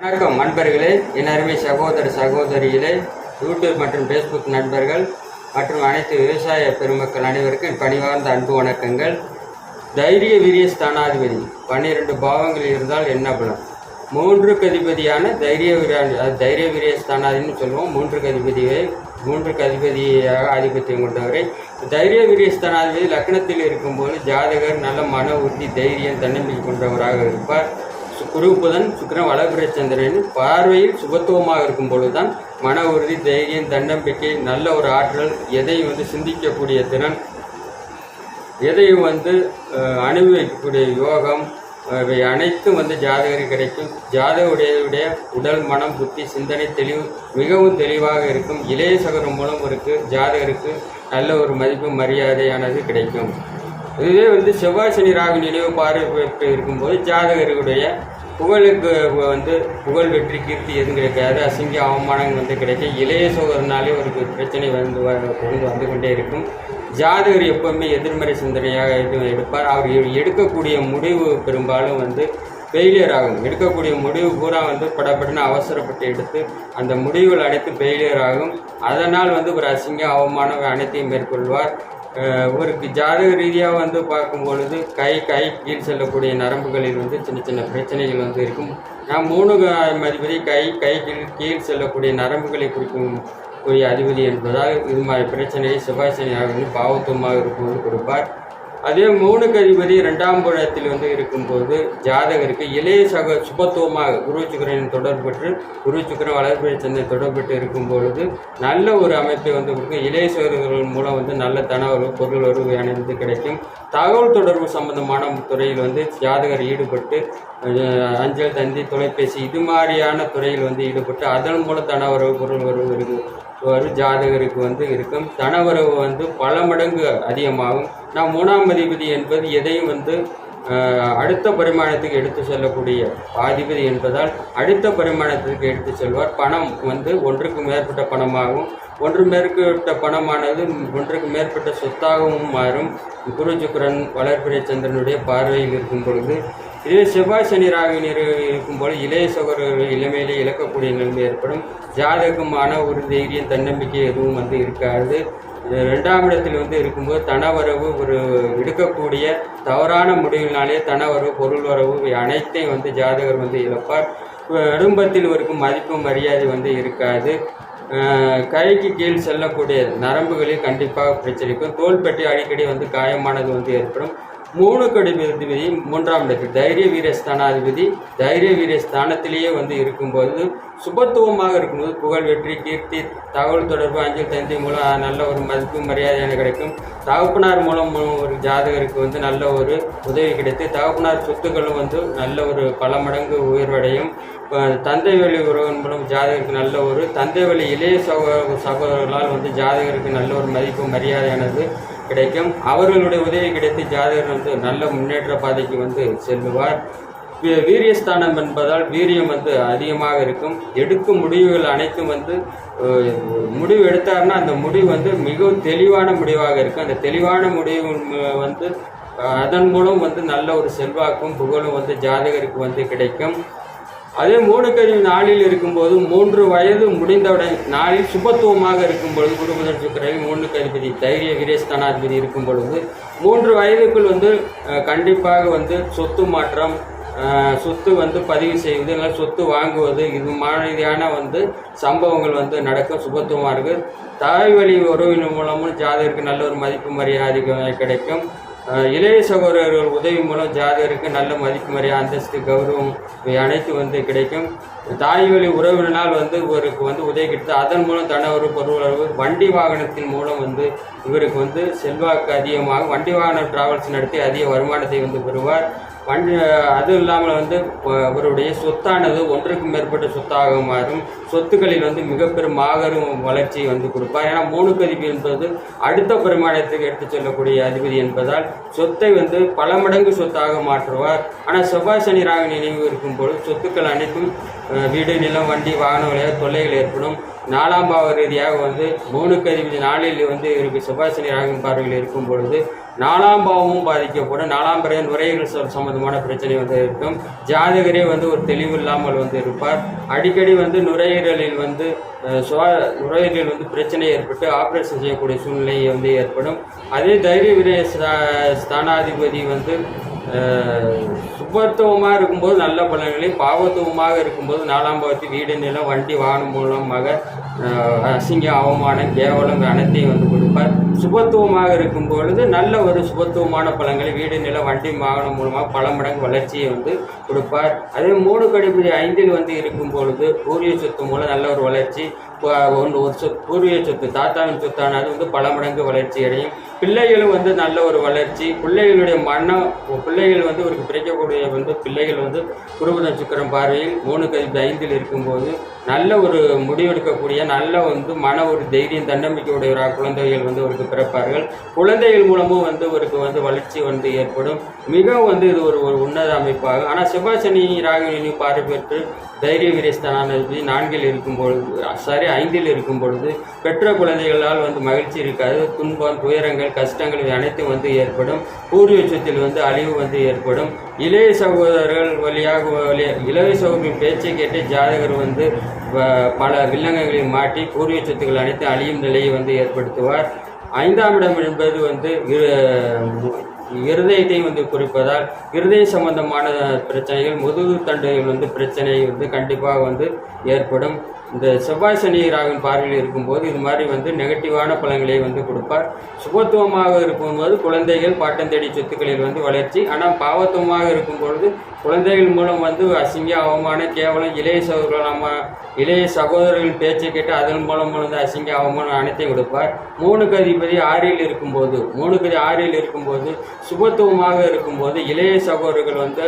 வணக்கம் நண்பர்களே, என் அருமை சகோதர சகோதரிகளே, யூடியூப் மற்றும் ஃபேஸ்புக் நண்பர்கள் மற்றும் அனைத்து விவசாய பெருமக்கள் அனைவருக்கும் என் பணிவார்ந்த அன்பு வணக்கங்கள். தைரிய வீரிய ஸ்தானாதிபதி 12 பாவங்கள் இருந்தால் என்ன பலன்? 3க்கு அதிபதியான தைரிய வீரிய ஸ்தானாதிபதினு சொல்லுவோம். 3க்கு அதிபதியாக ஆதிபத்தியம் கொண்டவரை தைரிய வீரிய ஸ்தானாதிபதி லக்னத்தில் இருக்கும்போது ஜாதகர் நல்ல மன உறுதி, தைரியம், தன்னம்பிக்கை கொண்டவராக இருப்பார். குரு, புதன், சுக்கிரன், வளர்பிறை சந்திரன் பார்வையில் சுபத்துவமாக இருக்கும் பொழுதுதான் மன உறுதி, தைரியம், தன்னம்பிக்கை, நல்ல ஒரு ஆற்றல், எதையும் சிந்திக்கக்கூடிய திறன், எதையும் அனுபவிக்கக்கூடிய யோகம், இவை அனைத்தும் ஜாதகருக்கு கிடைக்கும். ஜாதகருடைய உடல், மனம், புத்தி, சிந்தனை தெளிவு மிகவும் தெளிவாக இருக்கும். இளைய சகோதரம் மூலம் ஜாதகருக்கு நல்ல ஒரு மதிப்பு, மரியாதையானது கிடைக்கும். இதுவே செவ்வாய் சனி ராகு நினைவு பார்வை பெற்று இருக்கும்போது ஜாதகருடைய புகழுக்கு புகழ், வெற்றி, கீர்த்தி எதுவும் கிடைக்காது. அசிங்க அவமானங்கள் கிடைக்கும். இளைய சகோதரனாலே ஒரு பிரச்சனை வந்து கொண்டே இருக்கும். ஜாதகர் எப்பவுமே எதிர்மறை சிந்தனையாக எடுப்பார். அவர் எடுக்கக்கூடிய முடிவு பெரும்பாலும் ஃபெயிலியர் ஆகும். எடுக்கக்கூடிய முடிவு பூரா படப்படன்னு அவசரப்பட்டு எடுத்து அந்த முடிவுகள் அனைத்து ஃபெயிலியர் ஆகும். அதனால் ஒரு அசிங்க அவமானம் அனைத்தையும் மேற்கொள்வார். இவருக்கு ஜாதக ரீதியாக பார்க்கும் பொழுது கை கீழ் செல்லக்கூடிய நரம்புகளில் சின்ன சின்ன பிரச்சனைகள் இருக்கும். நான் 3 அதிபதி கை கீழ் செல்லக்கூடிய நரம்புகளை குறிக்கக்கூடிய அதிபதி என்பதால் இது மாதிரி பிரச்சனையை செவ்வாய் சனியாக பாவத்துவமாக இருக்கும்போது கொடுப்பார். அதே 3க்கு அதிபதி 2ஆம் இடத்தில் இருக்கும்போது ஜாதகருக்கு இளைய சுபத்துவமாக குரு சுக்கிரன் தொடர்பு பெற்று, குரு சுக்கிரன் வளர்பிறை சந்திரன் தொடர்பு பெற்று இருக்கும் பொழுது நல்ல ஒரு அமைப்பை கொடுக்கும். இளைய சகோதரர்கள் மூலம் நல்ல தனவரவு, பொருள் வரவு அனைத்து கிடைக்கும். தகவல் தொடர்பு சம்பந்தமான துறையில் ஜாதகர் ஈடுபட்டு அஞ்சல், தந்தி, தொலைபேசி இது மாதிரியான துறையில் ஈடுபட்டு அதன் மூலம் தனவரவு, பொருள் வரவு ஜாதகருக்கு இருக்கும். தனவரவு பல மடங்கு அதிகமாகும். நான் 3ஆம் அதிபதி என்பது எதையும் அடுத்த பரிமாணத்துக்கு எடுத்து செல்லக்கூடிய அதிபதி என்பதால் அடுத்த பரிமாணத்திற்கு எடுத்து செல்வார். பணம் ஒன்றுக்கு மேற்பட்ட பணமாகவும், ஒன்று மேற்பட்ட பணமானது ஒன்றுக்கு மேற்பட்ட சொத்தாகவும் மாறும். குரு சுக்கிரன் வளர்பிறை சந்திரனுடைய பார்வையில் இருக்கும் பொழுது, இதுவே செவ்வாய் சனி ராகு இருக்கும்போது இளைய சகோதரர்கள் இளமையிலே இழக்கக்கூடிய நிலைமை ஏற்படும். ஜாதகமான ஒரு தைரியம், தன்னம்பிக்கை எதுவும் இருக்காது. 2ஆம் இடத்தில் இருக்கும்போது தனவரவு, ஒரு எடுக்கக்கூடிய தவறான முடிவினாலே தனவரவு, பொருள் வரவு அனைத்தையும் ஜாதகர் இழப்பார். குடும்பத்தில் இருக்கும் மதிப்பு, மரியாதை இருக்காது. கைக்கு கீழ் செல்லக்கூடிய நரம்புகளில் கண்டிப்பாக பிரச்சனைக்கும். தோள்பட்டி அடிக்கடி காயமானது ஏற்படும். 3க்கு அதிபதி 3ஆம் இடத்தில் தைரிய வீரிய ஸ்தானாதிபதி தைரிய வீரிய ஸ்தானத்திலேயே இருக்கும்போது சுபத்துவமாக இருக்கும்போது புகழ், வெற்றி, கீர்த்தி, தகவல் தொடர்பு, அஞ்சல், தந்தி மூலம் நல்ல ஒரு மதிப்பு, மரியாதையான கிடைக்கும். தகப்பனார் மூலம் ஒரு ஜாதகருக்கு நல்ல ஒரு உதவி கிடைத்து தகப்பனார் சொத்துக்களும் நல்ல ஒரு பல மடங்கு உயர்வடையும். தந்தை வழி உறவின் மூலம் ஜாதகருக்கு நல்ல ஒரு தந்தை வழி இளைய சகோதரர்களால் ஜாதகருக்கு நல்ல ஒரு மதிப்பு, மரியாதையானது கிடைக்கும். அவர்களுடைய உதவி கிடைத்து ஜாதகர் நல்ல முன்னேற்ற பாதைக்கு செல்லுவார். வீரியஸ்தானம் என்பதால் வீரியம் அதிகமாக இருக்கும். எடுக்கும் முடிவுகள் அனைத்தும் முடிவு எடுத்தார்னா அந்த முடிவு மிகவும் தெளிவான முடிவாக இருக்கும். அந்த தெளிவான முடிவு அதன் மூலம் நல்ல ஒரு செல்வாக்கும் புகழும் ஜாதகருக்கு கிடைக்கும். அதே 3க்கு நாளில் இருக்கும்போது 3 வயது முடிந்தவுடன் நாளில் சுபத்துவமாக இருக்கும் பொழுது குரு, புதன், சுக்கிரன் 3க்கு அதிபதி தைரிய வீரியஸ்தானாதிபதி இருக்கும் பொழுது 3 வயதுக்குள் கண்டிப்பாக சொத்து மாற்றம், சொத்து பதிவு செய்வது, இல்லை சொத்து வாங்குவது, இது மாதிரியான சம்பவங்கள் நடக்கும். சுபத்துவமாக இருக்குது. தாய் வழி உறவின் மூலமும் ஜாதகருக்கு நல்ல ஒரு மதிப்பு, மரியாதை கிடைக்கும். இளைய சகோதரர்கள் உதவி மூலம் ஜாதகருக்கு நல்ல மதிப்பு, மரியாதை, அந்தஸ்து, கௌரவம் இவை அனைத்து கிடைக்கும். தாய் வழி உறவினால் இவருக்கு உதவி கிடைத்து அதன் மூலம் தனவரவு, பொருளவு, வண்டி வாகனத்தின் மூலம் இவருக்கு செல்வாக்கு அதிகமாக வண்டி வாகனம் டிராவல்ஸ் நடத்தி அதிக வருமானத்தை பெறுவார். அதுவும் இல்லாமல் அவருடைய சொத்தானது ஒன்றுக்கு மேற்பட்ட சொத்தாக மாறும். சொத்துக்களில் மிகப்பெரும் மாபெரும் வளர்ச்சியை கொடுப்பார். ஏன்னா 3க்கு அதிபதி என்பது அடுத்த பரிமாணத்துக்கு எடுத்து செல்லக்கூடிய அதிபதி என்பதால் சொத்தை பல மடங்கு சொத்தாக மாற்றுவார். ஆனால் செவ்வாய் சனி ராகு நினைவு இருக்கும்போது சொத்துக்கள் அனைத்தும் வீடு, நிலம், வண்டி, வாகன விளையாட்டு தொல்லைகள் ஏற்படும். 4ஆம் பாவ ரீதியாக 3க்கு அதிபதி நாளில் இருக்கு செவ்வாய் சனி ராகு பார்வையில் இருக்கும் பொழுது நாலாம் பாவமும் பாதிக்கப்படும். நாலாம் பிறகு நுரையீரல் சம்பந்தமான பிரச்சனை வந்து இருக்கும். ஜாதகரே வந்து ஒரு தெளிவு இல்லாமல் வந்து இருப்பார். அடிக்கடி வந்து நுரையீரலில் வந்து நுரையீரலில் வந்து பிரச்சனை ஏற்பட்டு ஆப்ரேஷன் செய்யக்கூடிய சூழ்நிலை வந்து ஏற்படும். அதே தைரிய விரய ஸ்தானாதிபதி வந்து சுபத்துவமாக இருக்கும்போது நல்ல பலன்களையும், பாவத்துவமாக இருக்கும்போது நாலாம் பாவத்தை வீடு, நிலம், வண்டி, வாகனம் மூலமாக அசிங்க, அவமானம், கேவலம் அனைத்தையும் வந்து கொடுப்பார். சுபத்துவமாக இருக்கும் பொழுது நல்ல ஒரு சுபத்துவமான பலன்களை வீடு, நிலம், வண்டி, வாகனம் மூலமாக பல மடங்கு வளர்ச்சியை வந்து கொடுப்பார். அதே 3 கடிபதி 5 வந்து இருக்கும் பொழுது பூர்வீக சொத்து மூலம் நல்ல ஒரு வளர்ச்சி, ஒரு பூர்வீக சொத்து தாத்தாவின் சொத்தானது வந்து பல மடங்கு வளர்ச்சி அடையும். பிள்ளைகளும் வந்து நல்ல ஒரு வளர்ச்சி, பிள்ளைகளுடைய பிள்ளைகள் வந்து ஒரு பிறக்கக்கூடிய வந்து பிள்ளைகள் வந்து குருபுதன் சுக்கிரன் பார்வையில் 3 கதிபதி 5 இருக்கும்போது நல்ல ஒரு முடிவெடுக்கக்கூடிய நல்ல வந்து மன ஒரு தைரியம் தன்னம்பிக்கையுடையவராக குழந்தைகள் வந்து அவருக்கு பிறப்பார்கள். குழந்தைகள் மூலமும் வந்து அவருக்கு வந்து வளர்ச்சி வந்து ஏற்படும். மிகவும் வந்து இது ஒரு உன்னத அமைப்பாகும். ஆனால் செவ்வாய் சனி ராகு பார்வை பெற்று தைரிய வீரியஸ்தானாதிபதி 4 இருக்கும்பொழுது 5 இருக்கும் பொழுது பெற்ற குழந்தைகளால் வந்து மகிழ்ச்சி இருக்காது. துன்பம், துயரங்கள், கஷ்டங்கள் இவை அனைத்தும் வந்து ஏற்படும். பூர்வீக சொத்தில் வந்து அழிவு வந்து ஏற்படும். இளைய சகோதரர்கள் இளைய சகோதரின் பேச்சை கேட்டு ஜாதகர் வந்து பல வில்லங்கங்களை மாட்டி பூர்வீக சொத்துக்கள் அனைத்தும் அழியும் நிலையை வந்து ஏற்படுத்துவார். 5ஆம் இடம் என்பது வந்து இருதயத்தையும் வந்து குறிப்பதால் இருதய சம்பந்தமான பிரச்சனைகள், முதுகு தண்டுகள் வந்து பிரச்சனை வந்து கண்டிப்பாக வந்து ஏற்படும். இந்த செவ்வாய் சனி ராகுவின் பார்வையில் இருக்கும்போது இது மாதிரி வந்து நெகட்டிவான பலன்களை வந்து கொடுப்பார். சுபத்துவமாக இருக்கும்போது குழந்தைகள் பாட்டம் தேடி சொத்துக்களில் வந்து வளர்ச்சி. ஆனால் பாவத்துவமாக இருக்கும்பொழுது குழந்தைகள் மூலம் வந்து அசிங்க, அவமானம், கேவலம், இளைய சகோதரர்கள் பேச்சை கேட்டு அதன் மூலம் வந்து அசிங்க, அவமானம் அனைத்தையும் கொடுப்பார். 3 கதிபதி 6 இருக்கும்போது சுபத்துவமாக இருக்கும்போது இளைய சகோதரர்கள் வந்து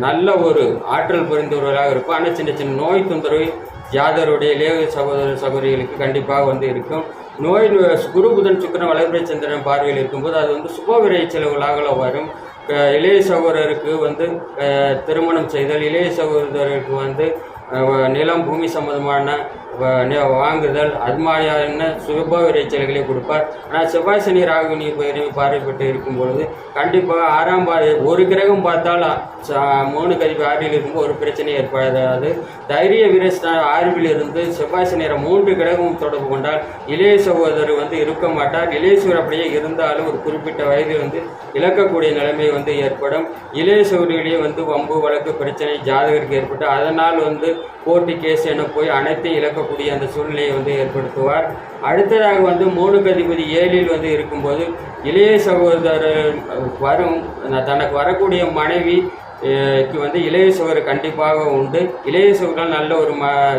நல்ல ஒரு ஆற்றல் புரிந்தவர்களாக இருக்கும். ஆனால் சின்ன சின்ன நோய் தொந்தரவு ஜாதகருடைய இளைய சகோதரிகளுக்கு கண்டிப்பாக வந்து இருக்கும். நோய் குரு புதன் சுக்கிரன் வளர்பிறை சந்திரன் பார்வையில் இருக்கும்போது அது வந்து சுப விரை செலவுகளாக வரும். இளைய சகோதரருக்கு வந்து திருமணம் செய்தல், இளைய சகோதரருக்கு வந்து நிலம், பூமி சம்பந்தமான வாங்குதல், அது மாதிரியான சுப விரைச்சல்களை கொடுப்பார். ஆனால் செவ்வாய் சனி ராகுனி பார்வைப்பட்டு இருக்கும் பொழுது கண்டிப்பாக 6ஆம் ஒரு கிரகம் பார்த்தால் 3 கதிபதி 6 இருக்கும்போது ஒரு பிரச்சனை ஏற்படாது. தைரிய வீரஸ்தான 6 இருந்து செவ்வாய் சனி 3 கிரகம் தொடர்பு கொண்டால் இளைய சகோதரர் வந்து இருக்க மாட்டார். இளையசூர் அப்படியே இருந்தாலும் ஒரு குறிப்பிட்ட வயதில் வந்து இழக்கக்கூடிய நிலைமை வந்து ஏற்படும். இளைய சகோதரிகளே வந்து வம்பு, வழக்கு, பிரச்சனை ஜாதகருக்கு ஏற்பட்டு அதனால் வந்து கோர்ட்டு கேஸ் என போய் அனைத்தையும் இழக்கக்கூடிய அந்த சூழ்நிலையை வந்து ஏற்படுத்துவார். அடுத்ததாக வந்து 3 கதிபதி 7 வந்து இருக்கும்போது இளைய சகோதரர் தனக்கு வரக்கூடிய மனைவி வந்து இளைய சகோதரர் கண்டிப்பாக உண்டு. இளைய சகோதரர் நல்ல ஒரு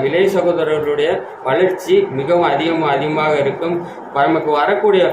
இளைய சகோதரர்களுடைய வளர்ச்சி மிகவும் அதிகமாக இருக்கும். நமக்கு வரக்கூடிய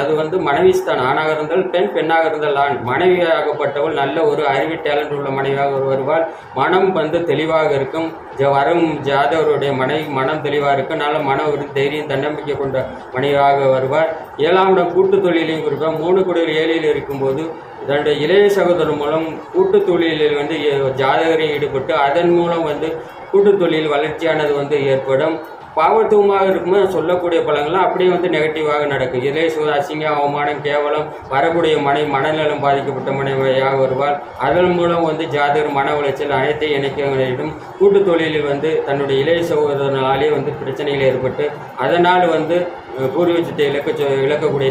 அது வந்து மனைவி ஸ்தான், ஆணாக இருந்தால் பெண், பெண்ணாக இருந்தால் ஆண். மனைவியாகப்பட்டவள் நல்ல ஒரு அறிவு டேலண்ட் உள்ள மனைவியாக வருவாள். மனம் வந்து தெளிவாக இருக்கும். வரும் ஜாதகருடைய மனைவி மனம் தெளிவாக இருக்கும். நல்ல மன ஒரு தைரியம் தன்னம்பிக்கை கொண்ட மனைவியாக வருவார். 7ஆம் இடம் கூட்டு தொழிலையும் குறிப்பாக 3 குடியில் 7 இருக்கும்போது தன்னுடைய இளைய சகோதரர் மூலம் கூட்டு தொழிலில் வந்து ஜாதகரை ஈடுபட்டு அதன் மூலம் வந்து கூட்டு தொழில் வளர்ச்சியானது வந்து ஏற்படும். பாவத்துவமாக இருக்கும்போது சொல்லக்கூடிய பலன்கள்லாம் அப்படியே வந்து நெகட்டிவாக நடக்கும். இளைய சகோதரர் அசிங்க, அவமானம், கேவலம், வரக்கூடிய மனநலம் பாதிக்கப்பட்ட மனைவியாக வருவார். அதன் மூலம் வந்து ஜாதகர் மன உளைச்சல் அனைத்தையும் இணைக்க நேரிடும். கூட்டு தொழிலில் வந்து தன்னுடைய இளைய சகோதரனாலே வந்து பிரச்சனைகள் ஏற்பட்டு அதனால் வந்து பூர்வீகத்தை இழக்கக்கூடிய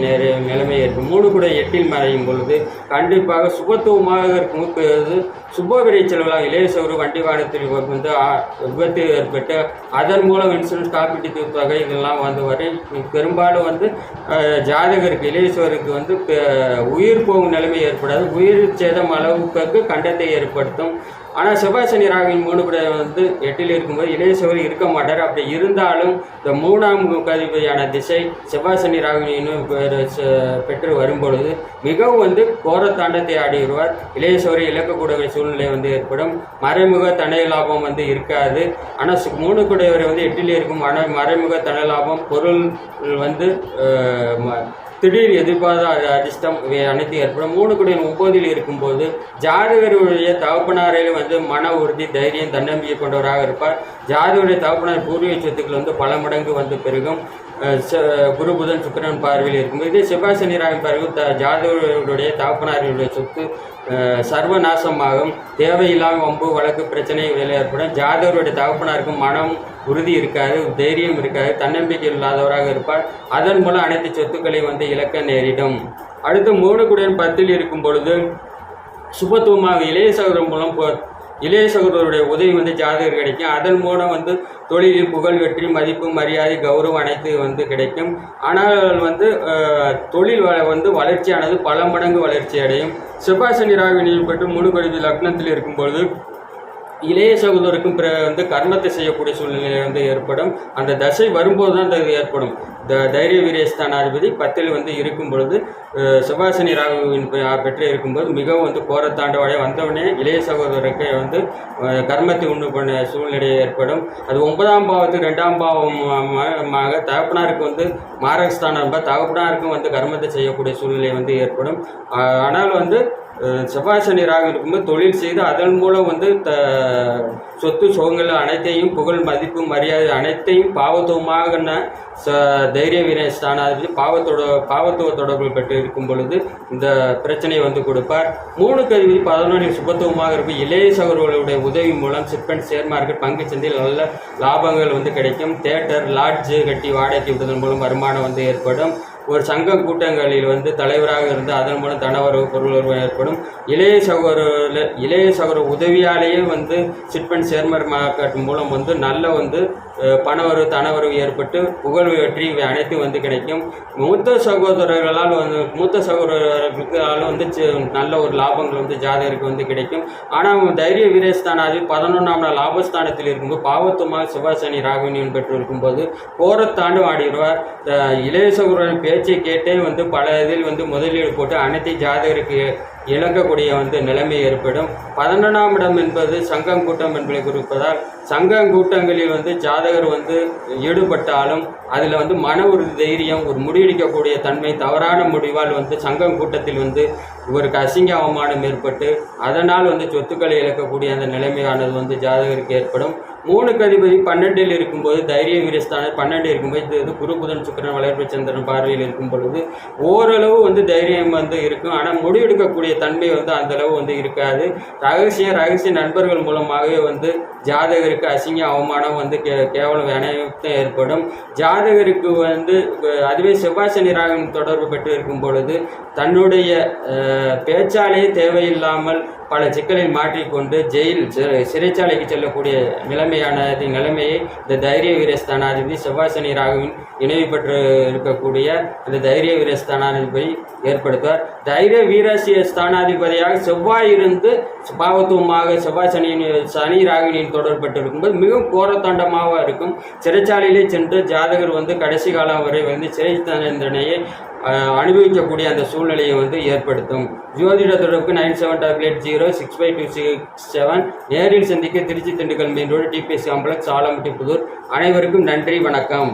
நிலைமை ஏற்படும். 3 கூட 8 மறையும் பொழுது கண்டிப்பாக சுபத்துவமாக இருக்கும்போது சுப விரைச்சல்களாக இளைய சகோதரர் வண்டி வாகனத்தில் வந்து விபத்து ஏற்பட்டு அதன் மூலம் இன்சூரன்ஸ், காப்பீட்டு தொகை இதெல்லாம் வந்து வரை பெரும்பாலும் வந்து ஜாதகருக்கு இளைய சகோதரருக்கு வந்து உயிர் போகும் நிலைமை ஏற்படாது. உயிர் சேதம் அளவுக்கு கண்டத்தை ஏற்படுத்தும். ஆனால் செவ்வாய் சனி ராகுவின் 3 கூட வந்து 8 இருக்கும்போது இளைய சகோதரி இருக்க மாட்டார். அப்படி இருந்தாலும் இந்த 3ஆம் கதிபதியான திசை செவ்வாய் சனி ராகுவின் பெற்று வரும்பொழுது மிகவும் வந்து கோர தாண்டத்தை ஆடி வருவார். இளைய சகோதரி இழக்கக்கூடிய சூழ்நிலை வந்து ஏற்படும். மறைமுக தனி லாபம் வந்து இருக்காது. ஆனால் 3 கூடையவரை வந்து 8 இருக்கும். ஆனால் மறைமுக தனி லாபம், பொருள் வந்து திடீர் எதிர்பாராத அதிர்ஷ்டம் இவை அனைத்து ஏற்படும். 3 கூட 9 இருக்கும்போது ஜாதகருடைய தகப்பனாரில் வந்து மன உறுதி, தைரியம், தன்னம்பிக்கை கொண்டவராக இருப்பார். ஜாதகருடைய தகப்பனார் பூர்வீக சொத்துக்கள் வந்து பல மடங்கு வந்து பெருகும். குரு புதன் சுக்கிரன் பார்வையில் இருக்கும்போது இதே செவ்வாய் சனி ராகுவின் பார்வையில் ஜாதகருடைய தகப்பனார்களுடைய சொத்து சர்வநாசமாகும். தேவையில்லாமல் வம்பு வழக்கு பிரச்சனை ஏற்படும். ஜாதகருடைய தகப்பனாருக்கும் மனம் உறுதி இருக்காது, தைரியம் இருக்காது, தன்னம்பிக்கை இல்லாதவராக இருப்பார். அதன் மூலம் அனைத்து சொத்துக்களையும் இழக்க நேரிடும். அடுத்து 3 குடன் 10 இருக்கும் பொழுது சுபத்துவமாக இளைய சகோதரன் மூலம் இளைய சகோதரருடைய உதவி ஜாதகர் கிடைக்கும். அதன் மூலம் தொழிலில் புகழ், வெற்றி, மதிப்பு, மரியாதை, கௌரவம் அனைத்து கிடைக்கும். ஆனால் தொழில் வளர்ச்சியானது பல மடங்கு வளர்ச்சி அடையும். செவ்வாய் சனி ராகுவின் பெற்று 3 கடித லக்னத்தில் இருக்கும்பொழுது இளைய சகோதரருக்கும் கர்மத்தை செய்யக்கூடிய சூழ்நிலை ஏற்படும். அந்த தசை வரும்போது தான் அது ஏற்படும். தைரிய வீரியஸ்தானாதிபதி 10 இருக்கும் பொழுது செவ்வாய் சனி ராகுவின் பெற்று இருக்கும்போது மிகவும் கோரத்தாண்டவாடைய வந்தவுடனே இளைய சகோதரருக்கு கர்மத்தை உண்டு பண்ண சூழ்நிலை ஏற்படும். அது 9ஆம் பாவத்துக்கு 2ஆம் பாவமாக தகப்பனாருக்கு மாரகஸ்தானம் தகப்பனாருக்கும் கர்மத்தை செய்யக்கூடிய சூழ்நிலை ஏற்படும். ஆனால் செவ்வாய் சனி ராகு இருக்கும்போது தொழில் செய்து அதன் மூலம் சொத்து சுகங்கள் அனைத்தையும் புகழ், மதிப்பு, மரியாதை அனைத்தையும் பாவத்துவமாக தைரிய வீர ஸ்தானாதிபதி பாவத்துவ தொடர்புகள் பெற்று இருக்கும் பொழுது இந்த பிரச்சனையை கொடுப்பார். 3 கதிபதி 11 சுபத்துவமாக இருக்கும். இளைய சகோதரர்களுடைய உதவி மூலம் சிப்பன் ஷேர் மார்க்கெட் பங்கு சந்தையில் நல்ல லாபங்கள் கிடைக்கும். தேட்டர், லாட்ஜு கட்டி வாடகைக்கு விடுவதன் மூலம் வருமானம் ஏற்படும். ஒரு சங்க கூட்டங்களில் தலைவராக இருந்து அதன் மூலம் தனவரவு பொருளுறவு ஏற்படும். இளைய சகோதர உதவியாலேயே சிட்பண்ட் ஷேர் மார்க்கெட் மூலம் நல்ல பணவரவு தனவரவு ஏற்பட்டு புகழ், வெற்றி இவை அனைத்தும் கிடைக்கும். மூத்த சகோதரர்களால் நல்ல ஒரு லாபங்கள் ஜாதகருக்கு கிடைக்கும். ஆனால் தைரிய வீரஸ்தானாதி 11ஆம் நாள் லாபஸ்தானத்தில் இருக்கும்போது பாவத்துவமாக செவ்வாய் சனி ராகுவின் பெற்று இருக்கும்போது போரத்தாண்டு ஆடிடுவார். இளைய சகோதரன் பேச்சை கேட்டே பல இதில் முதலீடு போட்டு அனைத்து ஜாதகருக்கு இழக்கக்கூடிய நிலைமை ஏற்படும். 11ஆம் இடம் என்பது சங்கம் கூட்டம் என்பதை குறிப்பதால் சங்கங்கூட்டங்களில் ஜாதகர் ஈடுபட்டாலும் அதில் மன உறுதி, தைரியம், ஒரு முடிவெடுக்கக்கூடிய தன்மை, தவறான முடிவால் சங்கம் கூட்டத்தில் இவருக்கு அசிங்க அவமானம் ஏற்பட்டு அதனால் சொத்துக்களை இழக்கக்கூடிய அந்த நிலைமையானது ஜாதகருக்கு ஏற்படும். 3 கதிபதி 12 இருக்கும்போது தைரிய வீரஸ்தானம் 12 இருக்கும்போது இது குரு புதன் சுக்கிரன் வளர்ப்பு சந்திரன் பார்வையில் இருக்கும் பொழுது ஓரளவு தைரியம் இருக்கும். ஆனால் முடிவெடுக்கக்கூடிய தன்மை அந்த அளவு இருக்காது. ரகசிய நண்பர்கள் மூலமாகவே ஜாதகருக்கு அசிங்க அவமானம் கேவலம் அனைத்தும் ஏற்படும். ஜாதகருக்கு அதுவே செவ்வாய் சனி ராகுவின் தொடர்பு பெற்று இருக்கும் பொழுது தன்னுடைய பேச்சாலே தேவையில்லாமல் பல சிக்கலில் மாற்றிக்கொண்டு சிறைச்சாலைக்கு செல்லக்கூடிய நிலைமையை இந்த தைரிய வீரஸ்தானாதிபதி செவ்வாய் சனி ராகுவின் இணைவு பெற்று இருக்கக்கூடிய அந்த தைரிய வீரஸ்தானாதிபதி ஏற்படுத்துவார். தைரிய வீரசிய ஸ்தானாதிபதியாக செவ்வாய் இருந்து பாவத்துவமாக செவ்வாய் சனி ராகுவின் தொடர்பட்டு இருக்கும்போது மிகவும் கோரத்தாண்டமாக இருக்கும். சிறைச்சாலையிலே சென்று ஜாதகர் கடைசி காலம் வரை சிறை தண்டனையை அனுபவிக்கக்கூடிய அந்த சூழ்நிலையை ஏற்படுத்தும். ஜோதிட தொடர்புக்கு 9788065267 நேரில் சந்திக்க Trichy Dindigul main road TPS complex Alampatti Puthur. அனைவருக்கும் நன்றி, வணக்கம்.